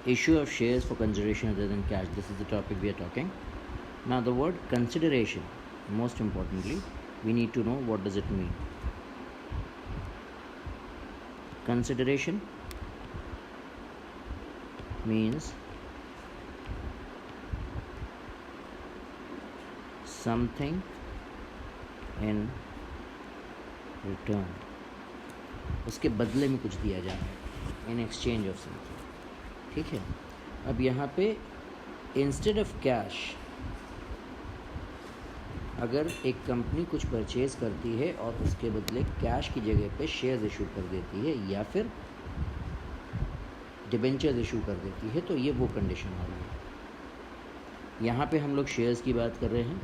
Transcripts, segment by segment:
issue of shares for consideration other than cash. This is the topic we are talking. Now the word consideration, most importantly, we need to know what does it mean. Consideration means something in return, उसके बदले में कुछ दिया जा रहा है, in exchange of something. ठीक है. अब यहाँ पे इंस्टेड ऑफ कैश, अगर एक कंपनी कुछ परचेज करती है और उसके बदले कैश की जगह पे शेयर्स इशू कर देती है या फिर डिबेंचर्स इशू कर देती है, तो ये वो कंडीशन आ रही है. यहाँ पे हम लोग शेयर्स की बात कर रहे हैं.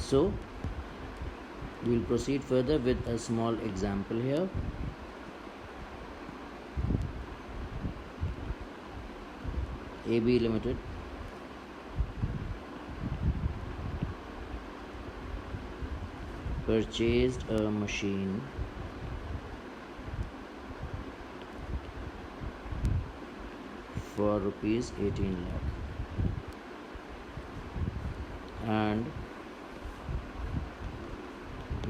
So we will proceed further with a small example here. AB Limited purchased a machine for rupees 18 lakh and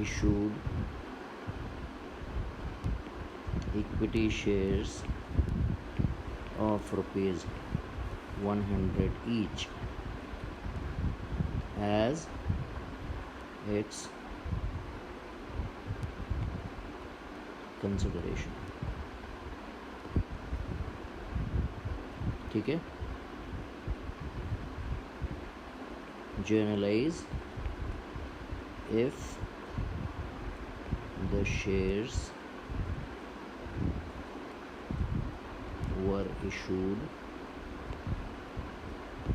issued equity shares of rupees 100 each as its consideration. ठीक है. Journalize if the shares were issued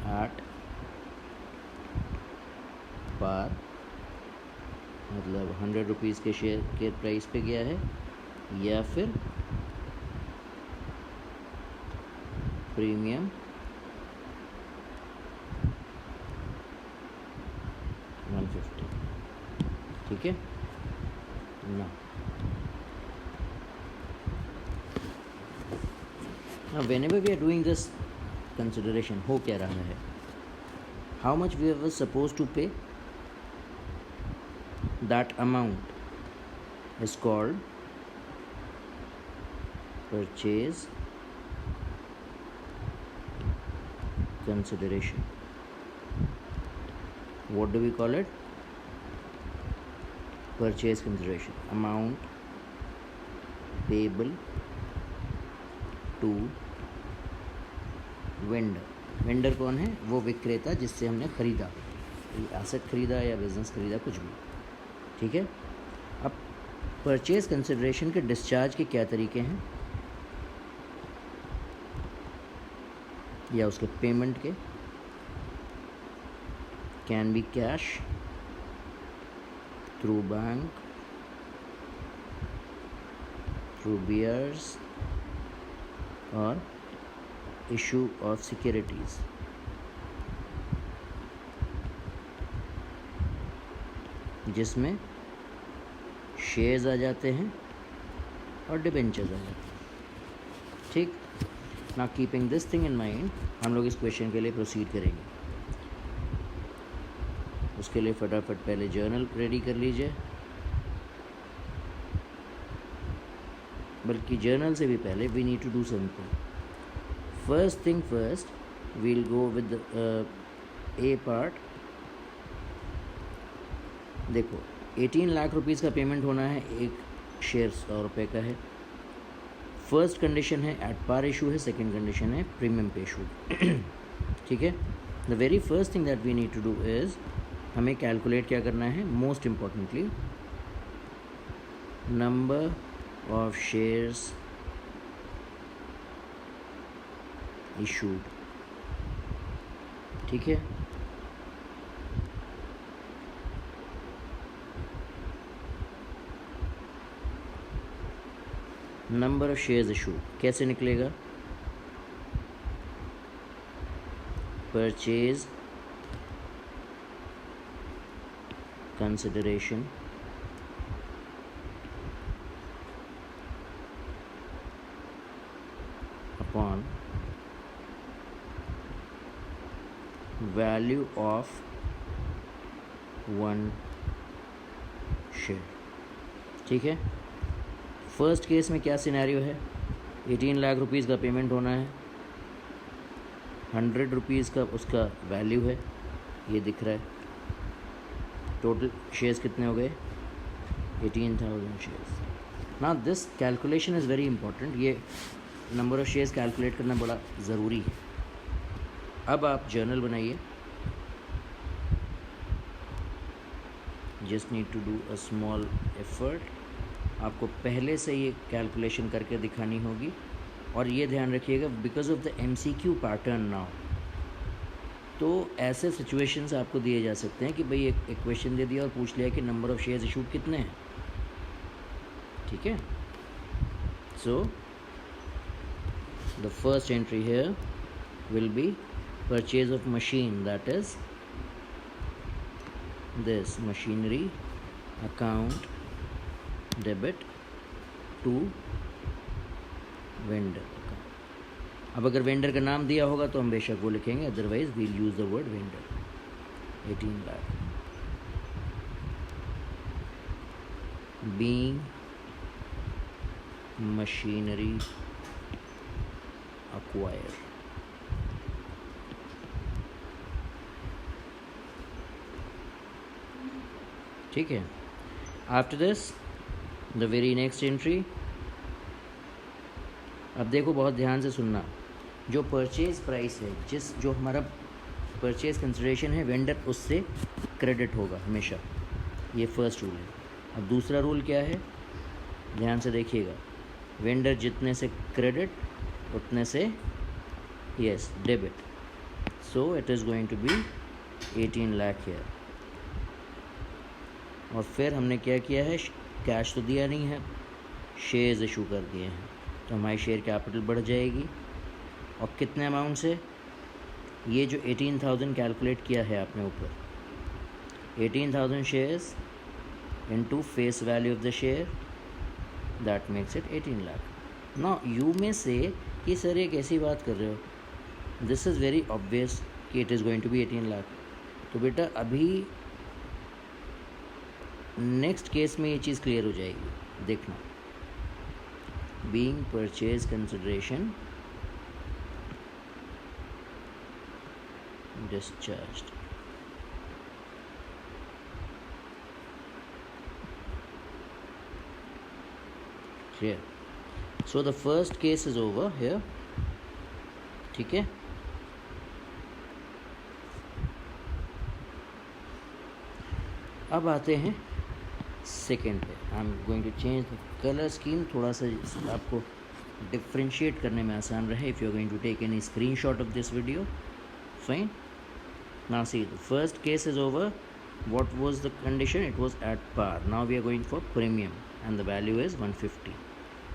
at par, मतलब 100 rupees के share के price पे गया है या फिर प्रीमियम 150. ठीक है ना. Now whenever we are doing this consideration, हो क्या रहा है, how much we were supposed to pay, that amount is called purchase consideration. What do we call it? Purchase consideration. Amount payable to vendor. Vendor कौन है? वो विक्रेता जिससे हमने ख़रीदा, एसेट ख़रीदा या बिज़नेस ख़रीदा, कुछ भी. ठीक है. अब परचेज कंसिडरेशन के डिस्चार्ज के क्या तरीके हैं या उसके पेमेंट के? Can be cash, through bank, through bearers और इशू ऑफ सिक्योरिटीज़. जिसमें शेयर्स आ जाते हैं और डिबेंचर्स आ जाते हैं. ठीक. ना keeping this thing in mind, हम लोग इस क्वेश्चन के लिए प्रोसीड करेंगे. उसके लिए फटाफट पहले जर्नल रेडी कर लीजिए. बल्कि जर्नल से भी पहले we need to do something. First thing first, we'll go with the A part. देखो 18 लाख रुपीज़ का पेमेंट होना है, एक शेयर 100 रुपये का है. फर्स्ट कंडीशन है एट पार इशू है, सेकंड कंडीशन है प्रीमियम पे इशू. ठीक है. The very first thing that we need to do is, हमें कैलकुलेट क्या करना है, most importantly number of shares issued. ठीक है. नंबर ऑफ शेयर्स इशूड कैसे निकलेगा? Purchase consideration upon value of 1 share. ठीक है, फर्स्ट केस में क्या सिनेरियो है, 18 लाख रुपीज़ का पेमेंट होना है, 100 रुपीज़ का उसका वैल्यू है, ये दिख रहा है। टोटल शेयर्स कितने हो गए, 18,000 शेयर्स। ना this calculation is very important, ये नंबर ऑफ़ शेयर्स कैलकुलेट करना बड़ा ज़रूरी है। अब आप जर्नल बनाइए, just need to do a small effort. आपको पहले से ये कैलकुलेशन करके दिखानी होगी, और ये ध्यान रखिएगा because of the MCQ pattern now, तो ऐसे सिचुएशंस आपको दिए जा सकते हैं कि भाई एक क्वेश्चन दे दिया और पूछ लिया कि नंबर ऑफ़ शेयर्स इशूड कितने हैं। ठीक है, so the first entry here will be purchase of machine, that is this machinery account debit to vendor account। अब अगर वेंडर का नाम दिया होगा तो हम बेशक वो लिखेंगे, otherwise we'll use the word vendor. 18 lakh being machinery acquired। ठीक है, after this the very next entry. अब देखो बहुत ध्यान से सुनना, जो परचेज प्राइस है, जो हमारा परचेज कंसिडरेशन है, वेंडर उससे क्रेडिट होगा हमेशा, ये फर्स्ट रूल है। अब दूसरा रूल क्या है, ध्यान से देखिएगा, वेंडर जितने से क्रेडिट उतने से yes debit, so it is going to be 18 lakh here. और फिर हमने क्या किया है, कैश तो दिया नहीं है, शेयर्स इशू कर दिए हैं, तो हमारी शेयर कैपिटल बढ़ जाएगी। और कितने अमाउंट से, ये जो 18,000 कैलकुलेट किया है आपने ऊपर, 18,000 shares into face value of the share, that makes it 18 lakh. Now you में से कि सर ये कैसी बात कर रहे हो, दिस इज़ वेरी ऑब्वियस कि it is going to be 18 lakh. तो बेटा अभी नेक्स्ट केस में ये चीज़ क्लियर हो जाएगी, देखना। Being purchase consideration discharged, clear. So the first case is over here. ठीक है, अब आते हैं सेकेंड पे। I am going to change the colour scheme, थोड़ा सा आपको डिफ्रेंशिएट करने में आसान रहे। If you are going to take any screenshot of this video, fine. Now see the first case is over. what was the condition, it was at par, now we are going for premium and the value is 150।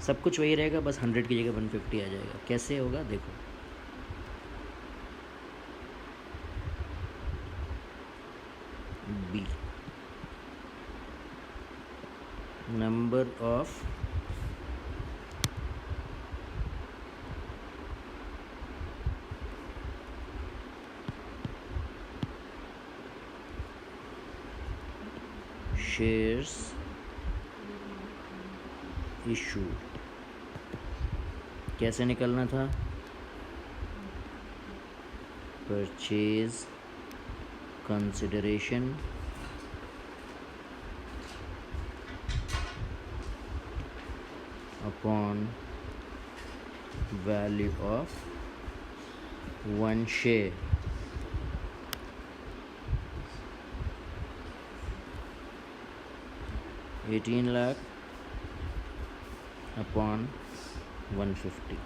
सब कुछ वही रहेगा, बस 100 की जगह 150 आ जाएगा। कैसे होगा देखो, be number of shares issued, कैसे निकलना था, purchase consideration upon value of 1 share, $18 lakh upon 150।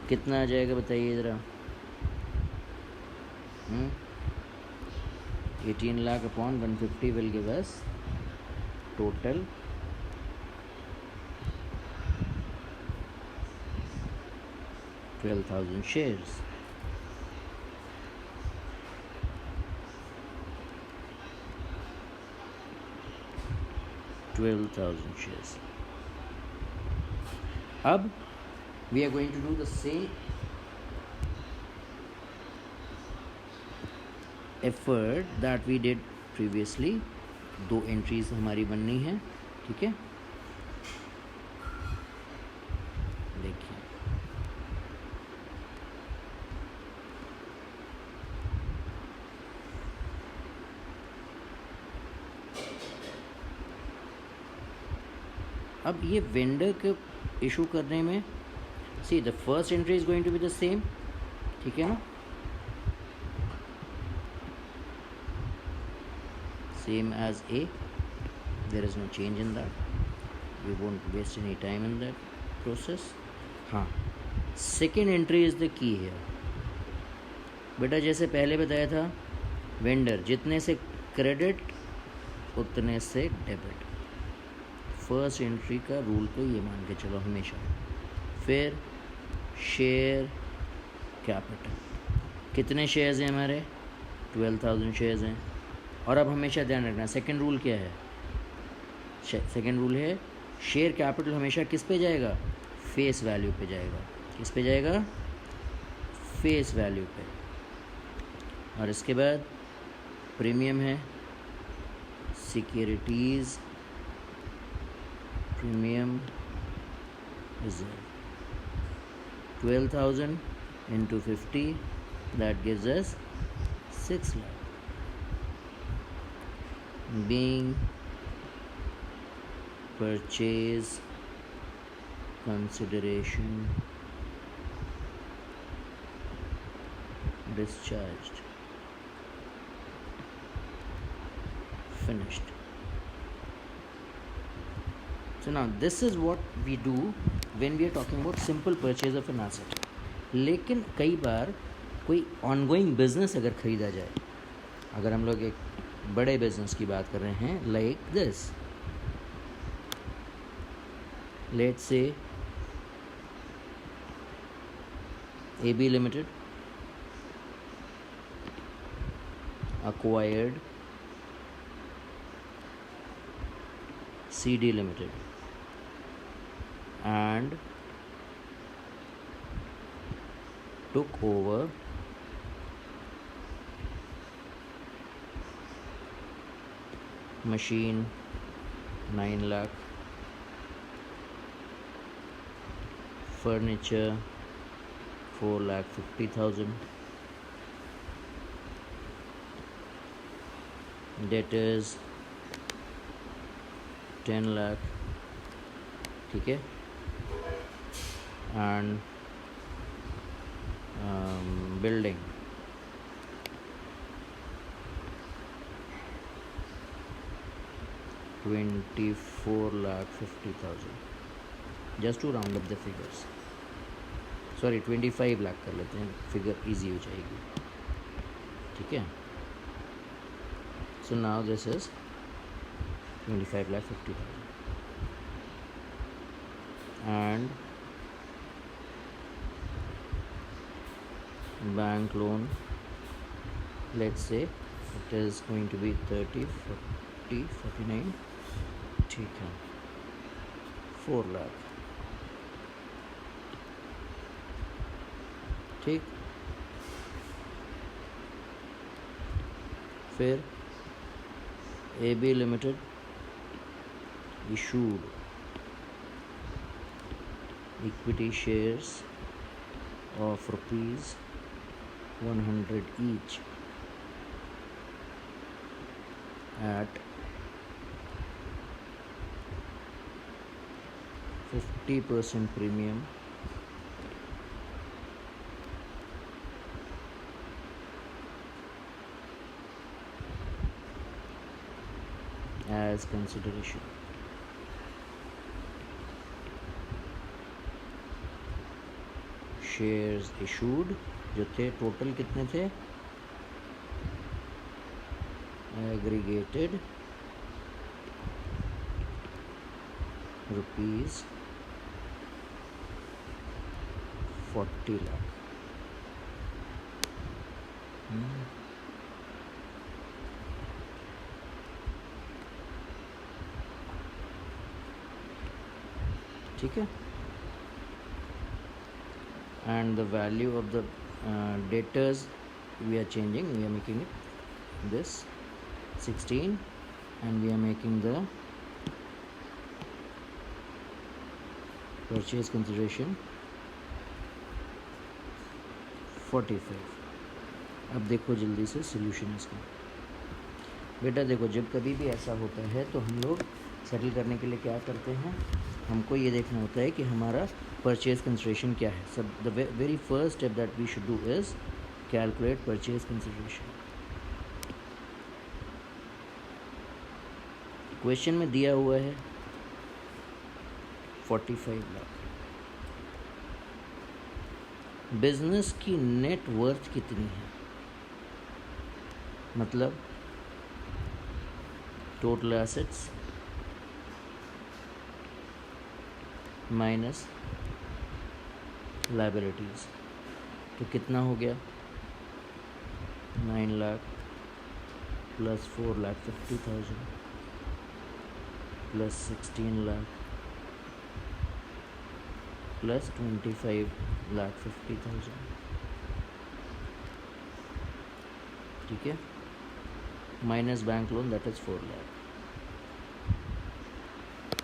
कितना आ जाएगा बताइए ज़रा। 18 lakh upon 150 will give us total 12,000 shares। अब we are going to do the same effort that we did previously. 2 entries हमारी बननी है. ठीक है, देखिए अब ये वेंडर के इशू करने में, see the first entry is going to be the same. ठीक है ना, same as a, there is no change in that. We won't waste any time in that process. हाँ, second entry is the key है बेटा. जैसे पहले बताया था, वेंडर जितने से क्रेडिट उतने से डेबिट. फर्स्ट एंट्री का रूल तो ये मान के चलो हमेशा. फिर शेयर कैपिटल, कितने शेयर्स हैं हमारे? 12,000 शेयर्स हैं. और अब हमेशा ध्यान रखना, सेकंड रूल क्या है? सेकंड रूल है शेयर कैपिटल हमेशा किस पे जाएगा? फेस वैल्यू पे जाएगा. किस पे जाएगा? फेस वैल्यू पे. और इसके बाद प्रीमियम है securities premium reserve. 12,000 into 50, that gives us 6 lakh. Being purchase consideration discharged, finished. So now this is what we do when we are talking about simple purchase of an asset. लेकिन कई बार कोई ongoing business अगर ख़रीदा जाए, अगर हम लोग एक बड़े बिजनेस की बात कर रहे हैं, like this, let's say AB Limited acquired CD Limited and took over machine 9 lakh, furniture 4,50,000, debtors 10 lakh. ठीक है, and building 24,50,000, just to round up the figures. Sorry 25 lakh कर लेते हैं, फिगर इजी हो जाएगी. ठीक है, so now this is 25,50,000 and bank loan, let's say it is going to be 30, 40, 49. ठीक है, 4 लाख. ठीक, फिर AB Limited issued equity shares of rupees 100 each at 50% premium as consideration. Shares issued जो थे, टोटल कितने थे? Aggregated rupees 40 lakh. ठीक है, and the value of the debtors we are changing, we are making it this 16 and we are making the purchase consideration 45. अब देखो जल्दी से सोल्यूशन इसका। बेटा देखो, जब कभी भी ऐसा होता है तो हम लोग सेटल करने के लिए क्या करते हैं, हमको ये देखना होता है कि हमारा परचेज कंसिडरेशन क्या है। सब the very first step that we should do is calculate purchase consideration. Question में दिया हुआ है 45 लाख। बिजनेस की नेट वर्थ कितनी है, मतलब टोटल एसेट्स माइनस लायबिलिटीज़, तो कितना हो गया 9 lakh plus 4,50,000 plus 16 lakh plus 25,50,000। ठीक है, minus bank loan that is 4 lakh.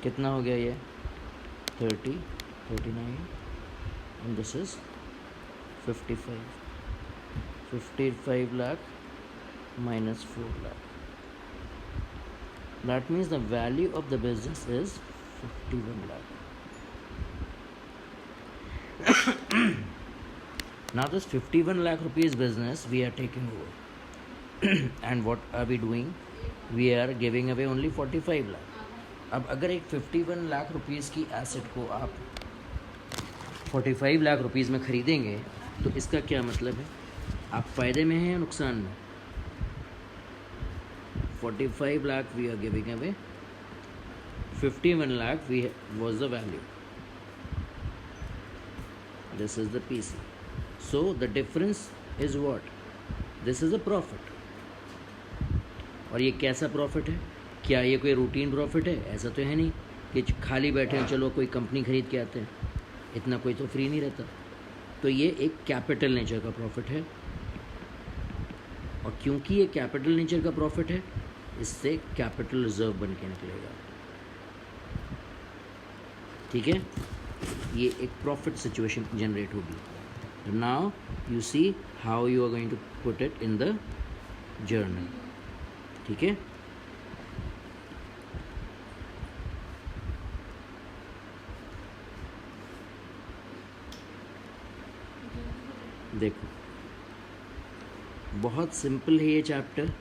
कितना हो गया ये 30, 39 and this is 55 lakh minus 4 lakh. That means the value of the business is 51 lakh. Now this 51 lakh rupees business we are taking over and what are we doing, we are giving away only 45 lakh. अब अगर एक 51 lakh rupees की asset को आप 45 lakh rupees में ख़रीदेंगे तो इसका क्या मतलब है, आप फ़ायदे में हैं या नुकसान में। 45 lakh we are giving away, 51 lakh we was the value, this is the PC, so the difference is what, this is a profit. और ये कैसा प्रॉफिट है, क्या ये कोई रूटीन प्रॉफिट है, ऐसा तो है नहीं कि खाली बैठे हैं चलो कोई कंपनी ख़रीद के आते हैं, इतना कोई तो फ्री नहीं रहता। तो ये एक कैपिटल नेचर का प्रॉफिट है, और क्योंकि ये कैपिटल नेचर का प्रॉफिट है इससे कैपिटल रिजर्व बन के निकलेगा। ठीक है, ये एक प्रॉफिट सिचुएशन जनरेट होगी। Now you see how you are going to put it in the journal. ठीक है, देखो बहुत सिंपल है ये चैप्टर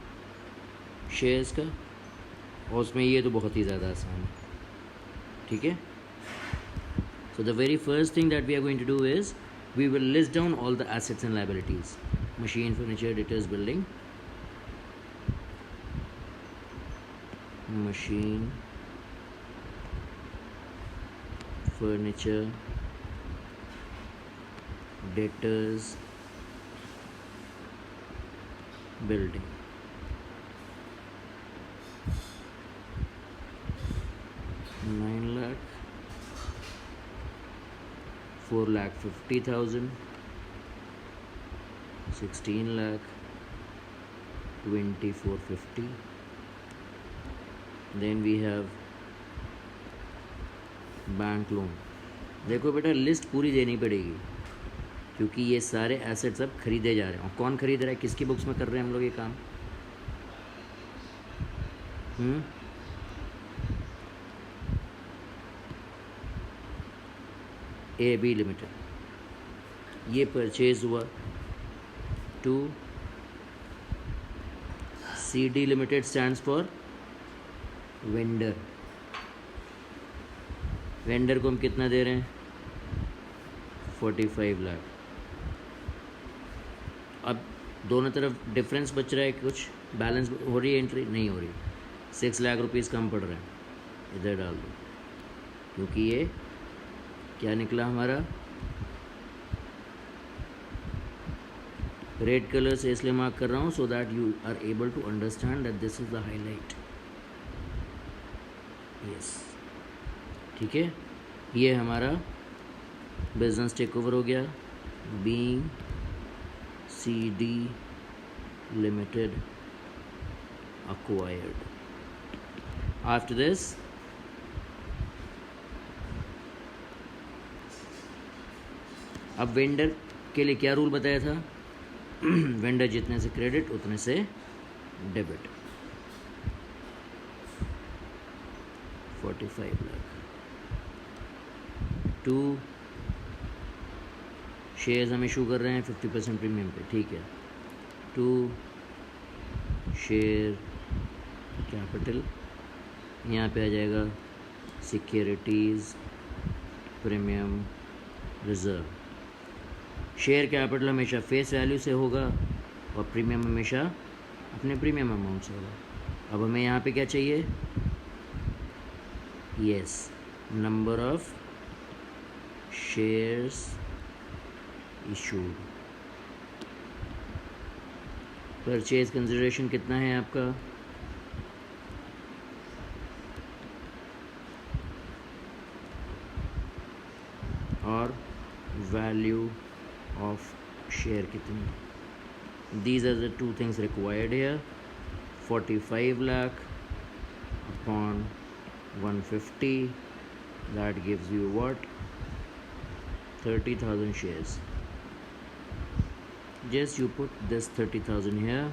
शेयर्स का, और उसमें ये तो बहुत ही ज़्यादा आसान है। ठीक है, so the very first thing that we are going to do is we will list down all the assets and liabilities, machine, furniture, debtors, building, machine, furniture, debtors, building. $9 lakh, 4,50,000, 16 lakh, 2,450. Then we have bank loan. देखो बेटा list पूरी देनी पड़ेगी क्योंकि ये सारे assets अब खरीदे जा रहे हैं। और कौन खरीद रहा है, किसकी बुक्स में कर रहे हैं हम लोग ये काम, AB लिमिटेड, ये परचेज हुआ to CD limited stands for vendor. Vendor को हम कितना दे रहे हैं 45 लाख। अब दोनों तरफ डिफरेंस बच रहा है, कुछ बैलेंस हो रही है, एंट्री नहीं हो रही, 6 लाख रुपीज़ कम पड़ रहे हैं, इधर डाल दो क्योंकि ये क्या निकला हमारा, रेड कलर से इसलिए मार्क कर रहा हूँ so that you are able to understand that this is the highlight. Yes, ठीक है, ये हमारा बिजनेस टेक ओवर हो गया। being CD Limited acquired. After this, अब वेंडर के लिए क्या रूल बताया था? वेंडर जितने से क्रेडिट उतने से डेबिट। 45 लाख। 2 शेयर्स हम इशू कर रहे हैं 50% प्रीमियम पे, ठीक है। 2 शेयर कैपिटल, यहाँ पे आ जाएगा securities premium reserve. Share capital हमेशा फेस वैल्यू से होगा और प्रीमियम हमेशा अपने प्रीमियम अमाउंट से होगा। अब हमें यहाँ पे क्या चाहिए? Yes, number of shares issued. Purchase consideration कितना है आपका? और वैल्यू ऑफ शेयर कितनी? These are the two things required here. 45 lakh upon 150, that gives you what? 30,000 shares. Just you put this 30,000 here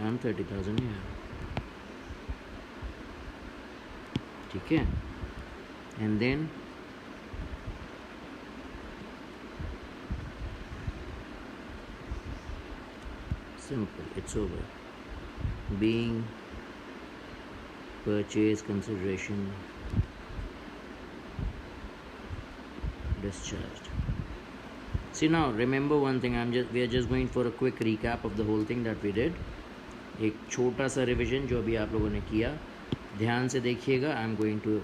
and 30,000 here, ठीक है। and then simple, it's over. Being purchase consideration discharged. See, now remember one thing, we are just going for a quick recap of the whole thing that we did. एक छोटा सा revision जो अभी आप लोगों ने किया, ध्यान से देखिएगा। I am going to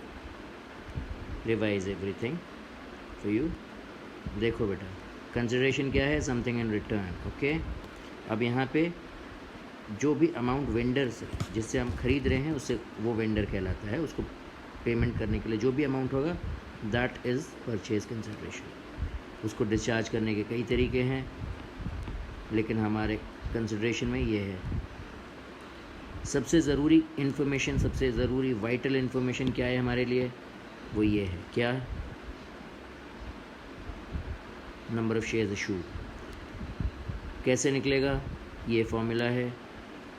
revise everything for you. देखो बेटा, कंसिडरेशन क्या है? Something in return, okay. अब यहाँ पे जो भी अमाउंट वेंडर से, जिससे हम खरीद रहे हैं, उससे वो वेंडर कहलाता है। उसको पेमेंट करने के लिए जो भी अमाउंट होगा, दैट इज़ परचेज कंसिडरेशन। उसको डिस्चार्ज करने के कई तरीके हैं, लेकिन हमारे कंसिडरेशन में ये है। सबसे ज़रूरी इन्फॉर्मेशन, सबसे ज़रूरी वाइटल इन्फॉर्मेशन क्या है हमारे लिए? वो ये है, क्या? Number of shares issued. कैसे निकलेगा? ये फॉर्मूला है।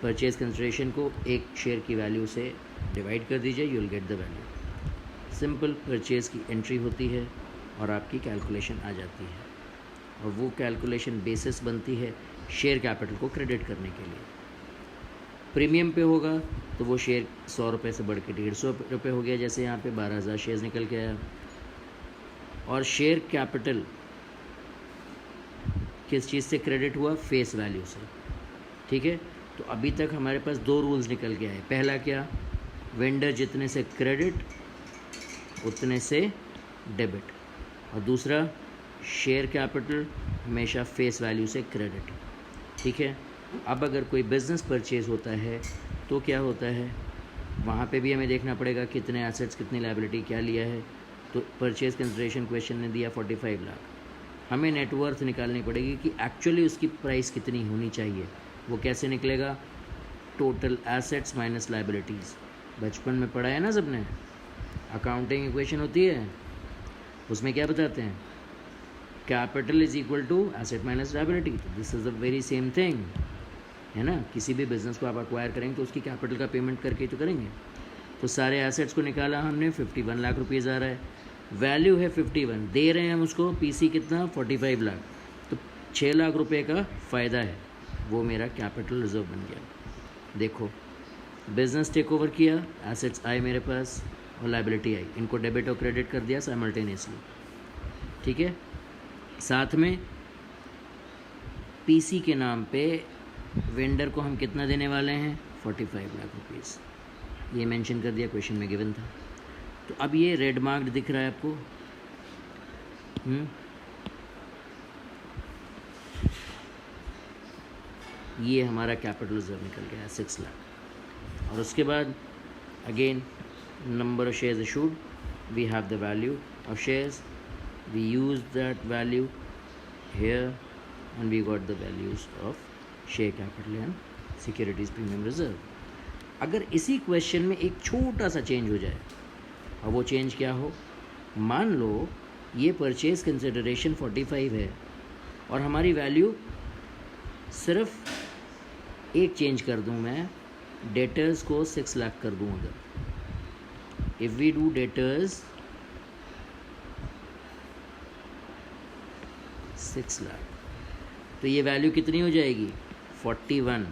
परचेज कंसिडरेशन को एक शेयर की वैल्यू से डिवाइड कर दीजिए, you will get the value. Simple purchase की एंट्री होती है और आपकी कैलकुलेशन आ जाती है, और वो कैलकुलेशन बेसिस बनती है शेयर कैपिटल को क्रेडिट करने के लिए। प्रीमियम पे होगा तो वो शेयर 100 रुपये से बढ़ के 150 रुपये हो गया, जैसे यहाँ पे 12,000 शेयर्स निकल के आया। और शेयर कैपिटल किस चीज़ से क्रेडिट हुआ? फेस वैल्यू से, ठीक है। तो अभी तक हमारे पास 2 रूल्स निकल के आए। पहला क्या? वेंडर जितने से क्रेडिट उतने से डेबिट। और दूसरा, शेयर कैपिटल हमेशा फेस वैल्यू से क्रेडिट, ठीक है। अब अगर कोई बिज़नेस परचेज़ होता है तो क्या होता है? वहाँ पे भी हमें देखना पड़ेगा कितने एसेट्स, कितनी लायबिलिटी, क्या लिया है। तो परचेज कंसिडरेशन क्वेश्चन ने दिया 45 लाख। हमें नेटवर्थ निकालनी पड़ेगी कि एक्चुअली उसकी प्राइस कितनी होनी चाहिए। वो कैसे निकलेगा? Total assets minus liabilities. बचपन में पढ़ा है ना सबने, अकाउंटिंग इक्वेशन होती है, उसमें क्या बताते हैं? Capital is equal to asset minus liability. तो this is a very same thing, है ना। किसी भी बिज़नेस को आप एक्वायर करेंगे तो उसकी कैपिटल का पेमेंट करके ही तो करेंगे। तो सारे एसेट्स को निकाला हमने, 51 लाख रुपीज़ आ रहा है, वैल्यू है 51, दे रहे हैं हम उसको पीसी कितना? 45 लाख। तो 6 लाख रुपए का फ़ायदा है, वो मेरा कैपिटल रिजर्व बन गया। देखो, बिज़नेस टेक ओवर किया, एसेट्स आए मेरे पास और लायबिलिटी आई, इनको डेबिट और क्रेडिट कर दिया साइमल्टेनियसली, ठीक है। साथ में पीसी के नाम पे वेंडर को हम कितना देने वाले हैं? 45 लाख रुपीज़। ये मेंशन कर दिया, क्वेश्चन में गिवन था। तो अब ये रेड मार्क्ड दिख रहा है आपको, ये हमारा कैपिटल रिजर्व निकल गया है 6 लाख। और उसके बाद again number of shares issued, we have the value of shares we used that value here and we got the values of share capital and securities premium reserve. अगर इसी क्वेश्चन में एक छोटा सा चेंज हो जाए, और वो चेंज क्या हो, मान लो ये परचेज कंसिडरेशन 45 है और हमारी वैल्यू सिर्फ एक चेंज कर दूं, मैं डेटर्स को 6 लाख कर दूं. अगर if we do debtors 6 lakh, तो ये वैल्यू कितनी हो जाएगी 41,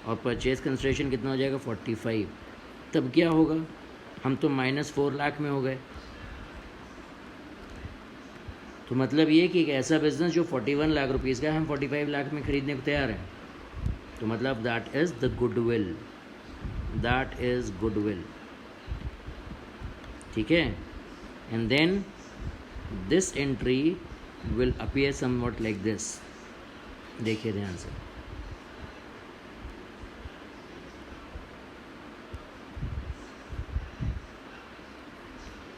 और परचेज कंसिडरेशन कितना हो जाएगा 45. तब क्या होगा, हम तो -4 लाख में हो गए. तो मतलब ये कि एक ऐसा बिजनेस जो 41 लाख रुपीज़ का है, हम 45 लाख में ख़रीदने को तैयार हैं. तो मतलब that is the goodwill, that is goodwill. ठीक है. And then this entry will appear somewhat like this. देखिए ध्यान से,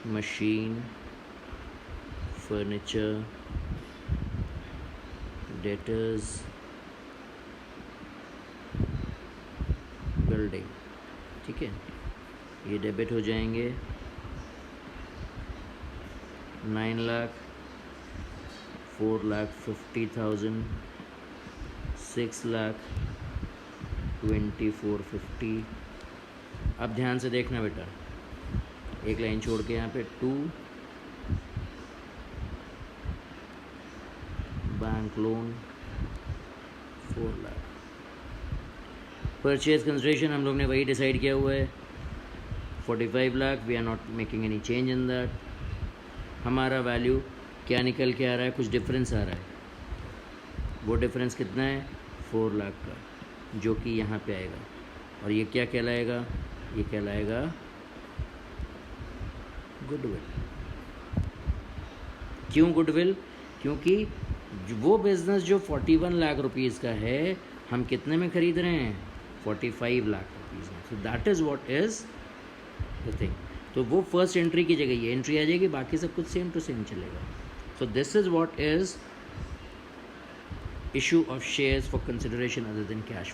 मशीन, फर्नीचर, डेटर्स, बिल्डिंग. ठीक है, ये डेबिट हो जाएंगे 9 लाख, 4,50,000, 6 लाख, 2450. अब ध्यान से देखना बेटा, एक लाइन छोड़ के यहाँ पे 2 bank loan 4 lakh. Purchase consideration हम लोग ने वही डिसाइड किया हुआ है 45 lakh. We are not making any change in that. हमारा वैल्यू क्या निकल के आ रहा है, कुछ डिफरेंस आ रहा है. वो डिफरेंस कितना है 4 लाख का, जो कि यहाँ पे आएगा. और ये क्या कहलाएगा, ये कहलाएगा गुडविल. क्यों गुडविल, क्योंकि वो बिज़नेस जो 41 लाख रुपीज़ का है, हम कितने में ख़रीद रहे हैं 45 लाख रुपीज़ में. So that is what is the thing. तो वो फर्स्ट एंट्री की जगह ये एंट्री आ जाएगी, बाकी सब कुछ सेम टू सेम चलेगा. So this is what is issue of shares for consideration other than cash.